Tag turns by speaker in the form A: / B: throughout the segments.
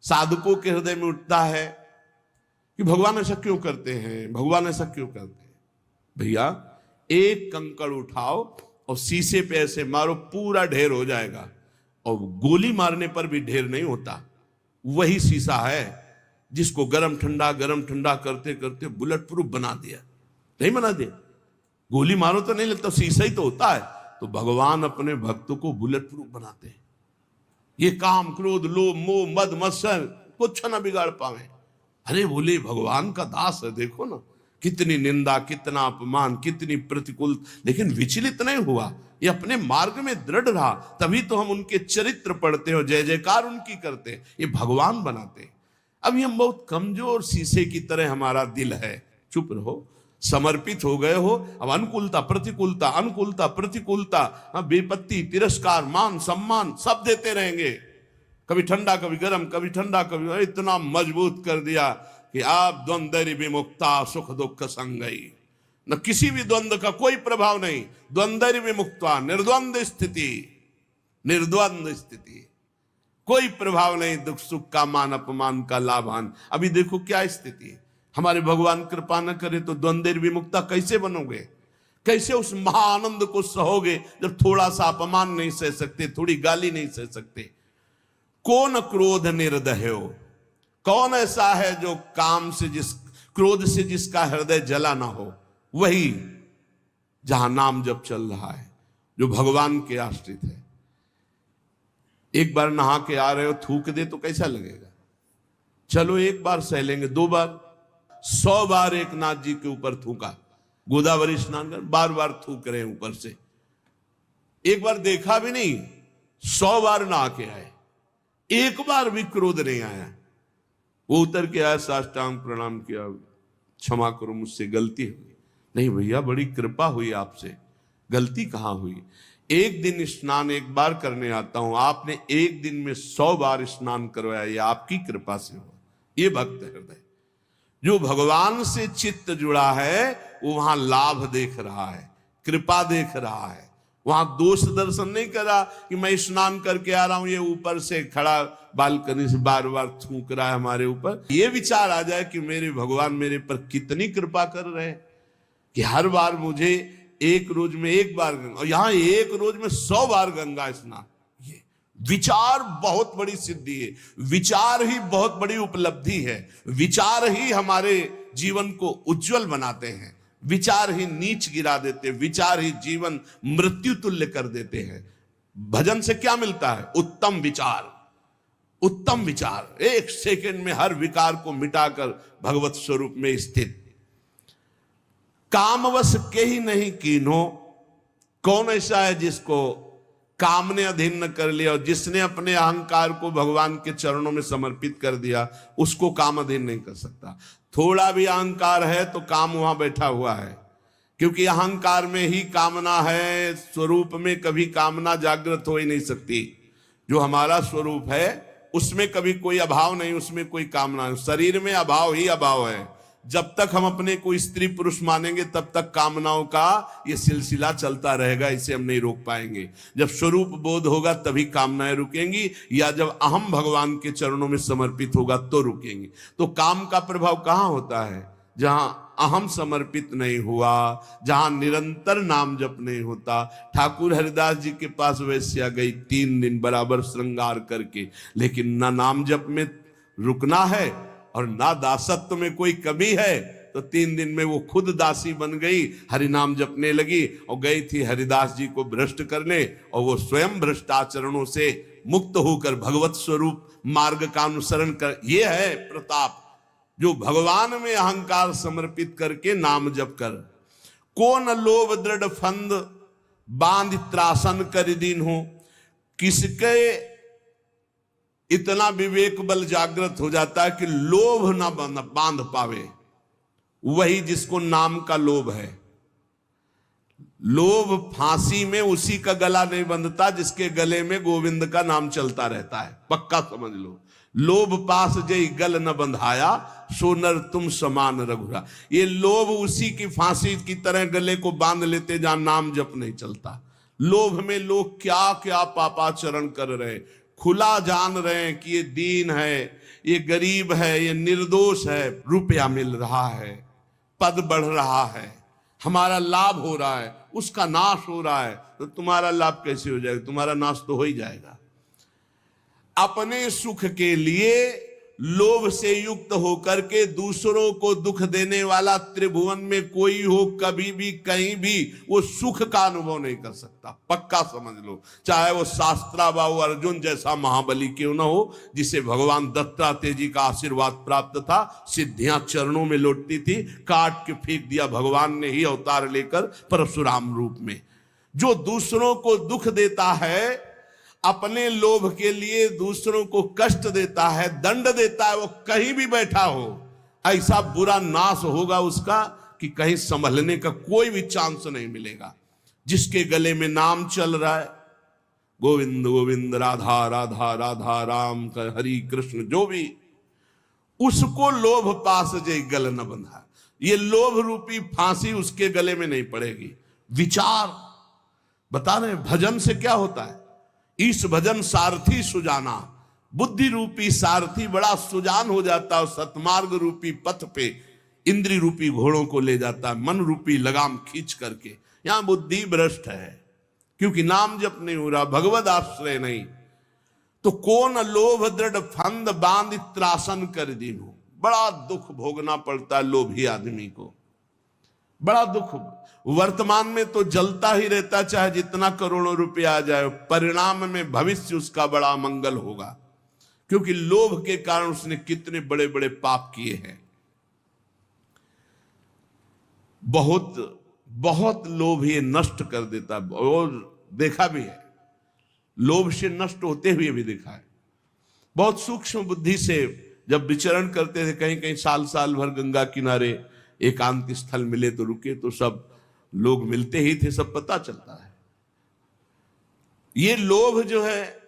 A: साधकों के हृदय में उठता है कि भगवान ऐसा क्यों करते हैं, भगवान ऐसा क्यों करते हैं। भैया एक कंकड़ उठाओ और शीशे पे ऐसे मारो, पूरा ढेर हो जाएगा। और गोली मारने पर भी ढेर नहीं होता। वही शीशा है जिसको गरम ठंडा करते करते बुलेट प्रूफ बना दिया। नहीं बना दिया, गोली मारो तो नहीं लगता, शीशा ही तो होता है। तो भगवान अपने भक्तों को बुलेट प्रूफ बनाते हैं। ये काम क्रोध लोभ मोह मद मत्सर कुछ ना बिगाड़ पावे। अरे बोले भगवान का दास है, देखो ना कितनी निंदा, कितना अपमान, कितनी प्रतिकूल, लेकिन विचलित नहीं हुआ। ये अपने मार्ग में दृढ़ रहा, तभी तो हम उनके चरित्र पढ़ते हो, जय जयकार उनकी करते हैं। ये भगवान बनाते। अभी हम बहुत कमजोर शीशे की तरह हमारा दिल है। चुप रहो, समर्पित हो गए हो। अब अनुकूलता प्रतिकूलता, अनुकूलता प्रतिकूलता, बेपत्ती तिरस्कार मान सम्मान सब देते रहेंगे। कभी ठंडा कभी गर्म, कभी ठंडा कभी, इतना मजबूत कर दिया कि आप द्वंद्व विमुक्ता सुख दुख संगई। न किसी भी द्वंद्व का कोई प्रभाव नहीं। द्वंद्व विमुक्ता, निर्द्वंद स्थिति, निर्द्वंद स्थिति, कोई प्रभाव नहीं। दुख सुख का, मान अपमान का, लाभान। अभी देखो क्या स्थिति है। हमारे भगवान कृपा न करे तो द्वंद्व विमुक्ता कैसे बनोगे, कैसे उस महाआनंद को सहोगे जब थोड़ा सा अपमान नहीं सह सकते, थोड़ी गाली नहीं सह सकते। कौन क्रोध निर्दयो, कौन ऐसा है जो काम से क्रोध से जिसका हृदय जला ना हो। वही जहां नाम जब चल रहा है, जो भगवान के आश्रित है। एक बार नहा के आ रहे हो, थूक दे तो कैसा लगेगा। चलो एक बार सह लेंगे, 2 बार, 100 बार एक नाथ जी के ऊपर थूका। गोदावरी स्नान कर बार बार थूक रहे हैं ऊपर से। एक बार देखा भी नहीं, 100 बार नहा के आए, एक बार भी क्रोध नहीं आया। वो उतर के आया, साष्टांग प्रणाम किया, क्षमा करो मुझसे गलती हुई। नहीं भैया, बड़ी कृपा हुई आपसे, गलती कहां हुई। एक दिन स्नान एक बार करने आता हूं, आपने एक दिन में 100 बार स्नान करवाया, ये आपकी कृपा से हुआ। ये भक्त हृदय जो भगवान से चित्त जुड़ा है, वो वहां लाभ देख रहा है, कृपा देख रहा है। वहां दोष दर्शन नहीं करा कि मैं स्नान करके आ रहा हूं, ये ऊपर से खड़ा बालकनी से बार बार थूक रहा है हमारे ऊपर। ये विचार आ जाए कि मेरे भगवान मेरे पर कितनी कृपा कर रहे हैं कि हर बार मुझे एक रोज में एक बार गंगा, और यहां एक रोज में 100 बार गंगा स्नान। ये विचार बहुत बड़ी सिद्धि है, विचार ही बहुत बड़ी उपलब्धि है। विचार ही हमारे जीवन को उज्जवल बनाते हैं, विचार ही नीच गिरा देते, विचार ही जीवन मृत्यु तुल्य कर देते हैं। भजन से क्या मिलता है? उत्तम विचार, उत्तम विचार। एक सेकंड में हर विकार को मिटाकर भगवत स्वरूप में स्थित। कामवश के ही नहीं कीन्हो, कौन ऐसा है जिसको काम ने अधीन न कर लिया, और जिसने अपने अहंकार को भगवान के चरणों में समर्पित कर दिया, उसको काम अधीन नहीं कर सकता। थोड़ा भी अहंकार है तो काम वहां बैठा हुआ है, क्योंकि अहंकार में ही कामना है। स्वरूप में कभी कामना जागृत हो ही नहीं सकती। जो हमारा स्वरूप है उसमें कभी कोई अभाव नहीं, उसमें कोई कामना नहीं। शरीर में अभाव ही अभाव है। जब तक हम अपने को स्त्री पुरुष मानेंगे तब तक कामनाओं का ये सिलसिला चलता रहेगा, इसे हम नहीं रोक पाएंगे। जब स्वरूप बोध होगा तभी कामनाएं रुकेंगी, या जब अहम भगवान के चरणों में समर्पित होगा तो रुकेंगी। तो काम का प्रभाव कहां होता है? जहां अहम समर्पित नहीं हुआ, जहां निरंतर नाम जप नहीं होता। ठाकुर हरिदास जी के पास वैश्या गई 3 दिन बराबर श्रृंगार करके, लेकिन ना नाम जप में रुकना है और ना दासत्व में कोई कमी है। तो 3 दिन में वो खुद दासी बन गई, हरिनाम जपने लगी, और गई थी हरिदास जी को भ्रष्ट करने, और वो स्वयं भ्रष्टाचरणों से मुक्त होकर भगवत स्वरूप मार्ग का अनुसरण कर। ये है प्रताप, जो भगवान में अहंकार समर्पित करके नाम जप कर। को न लोभ दृढ़ फंद बांध त्रासन कर दीन हो, किसके इतना विवेक बल जागृत हो जाता है कि लोभ ना बांध पावे। वही जिसको नाम का लोभ है। लोभ फांसी में उसी का गला नहीं बंधता जिसके गले में गोविंद का नाम चलता रहता है, पक्का समझ लो। लोभ पास जय गल न बंधाया, सोनर तुम समान रघुरा। ये लोभ उसी की फांसी की तरह गले को बांध लेते जहां नाम जप नहीं चलता। लोभ में लोग क्या क्या पापाचरण कर रहे, खुला जान रहे हैं कि ये दीन है, ये गरीब है, ये निर्दोष है, रुपया मिल रहा है, पद बढ़ रहा है, हमारा लाभ हो रहा है, उसका नाश हो रहा है, तो तुम्हारा लाभ कैसे हो जाएगा? तुम्हारा नाश तो हो ही जाएगा। अपने सुख के लिए लोभ से युक्त होकर के दूसरों को दुख देने वाला त्रिभुवन में कोई हो, कभी भी कहीं भी वो सुख का अनुभव नहीं कर सकता। पक्का समझ लो, चाहे वो शास्त्राबाहु अर्जुन जैसा महाबली क्यों ना हो, जिसे भगवान दत्तात्रेय जी का आशीर्वाद प्राप्त था, सिद्धियां चरणों में लौटती थी, काट के फेंक दिया भगवान ने ही अवतार लेकर परशुराम रूप में। जो दूसरों को दुख देता है, अपने लोभ के लिए दूसरों को कष्ट देता है, दंड देता है, वो कहीं भी बैठा हो, ऐसा बुरा नाश होगा उसका कि कहीं संभलने का कोई भी चांस नहीं मिलेगा। जिसके गले में नाम चल रहा है, गोविंद गोविंद राधा राधा राधा राम हरि कृष्ण, जो भी, उसको लोभ पास जय गल न बंधा। ये लोभ रूपी फांसी उसके गले में नहीं पड़ेगी। विचार बता रहे, भजन से क्या होता है? इस भजन सारथी सुजाना, बुद्धि रूपी सारथी बड़ा सुजान हो जाता है, सतमार्ग रूपी पथ पे इंद्री रूपी घोड़ों को ले जाता है, मन रूपी लगाम खींच करके। यहां बुद्धि भ्रष्ट है, क्योंकि नाम जप नहीं हो रहा, भगवद आश्रय नहीं, तो कौन लोभ दृढ़ फंद बांध त्रासन कर दीनू। बड़ा दुख भोगना पड़ता है लोभी आदमी को, बड़ा दुख। वर्तमान में तो जलता ही रहता, चाहे जितना करोड़ों रुपया आ जाए, परिणाम में भविष्य उसका बड़ा मंगल होगा, क्योंकि लोभ के कारण उसने कितने बड़े बड़े पाप किए हैं। बहुत बहुत लोभ ये नष्ट कर देता है, और देखा भी है, लोभ से नष्ट होते हुए भी देखा है। बहुत सूक्ष्म बुद्धि से जब विचरण करते थे, कहीं कहीं साल साल भर गंगा किनारे एकांत स्थल मिले तो रुके, तो सब लोग मिलते ही थे, सब पता चलता है। ये लोभ जो है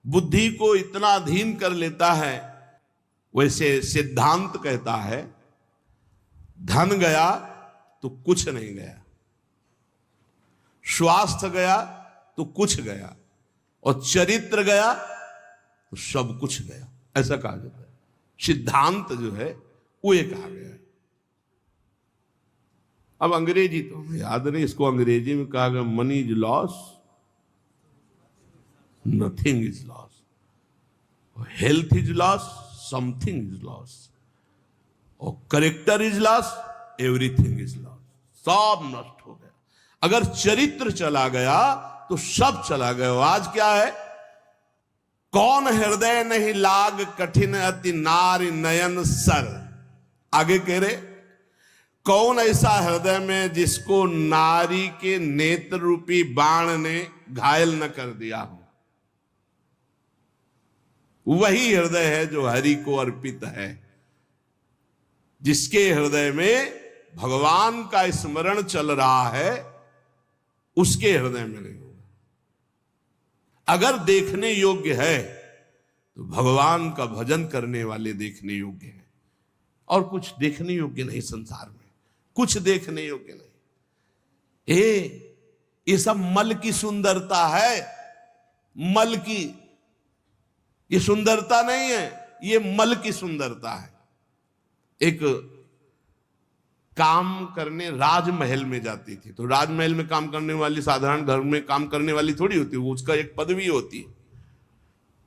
A: बुद्धि को इतना अधीन कर लेता है। वैसे सिद्धांत कहता है, धन गया तो कुछ नहीं गया, स्वास्थ्य गया तो कुछ गया, और चरित्र गया तो सब कुछ गया, ऐसा कहा जाता है। सिद्धांत जो है वो ये कहा गया है। अब अंग्रेजी तो हमें याद नहीं, इसको अंग्रेजी में कहा गया, money is loss, nothing is loss, health is loss, something is loss, और character is loss, everything is loss. सब नष्ट हो गया। अगर चरित्र चला गया तो सब चला गया। आज क्या है? कौन हृदय नहीं लाग कठिन अति नारी नयन सर। आगे कह रहे, कौन ऐसा हृदय में जिसको नारी के नेत्र रूपी बाण ने घायल न कर दिया हो। वही हृदय है जो हरि को अर्पित है। जिसके हृदय में भगवान का स्मरण चल रहा है, उसके हृदय में नहीं होगा। अगर देखने योग्य है तो भगवान का भजन करने वाले देखने योग्य हैं, और कुछ देखने योग्य नहीं संसार में, कुछ देखने योग्य नहीं। ये सब मल की सुंदरता है, मल की। ये सुंदरता नहीं है, ये मल की सुंदरता है। एक काम करने राजमहल में जाती थी, तो राजमहल में काम करने वाली साधारण घर में काम करने वाली थोड़ी होती है, उसका एक पदवी होती है।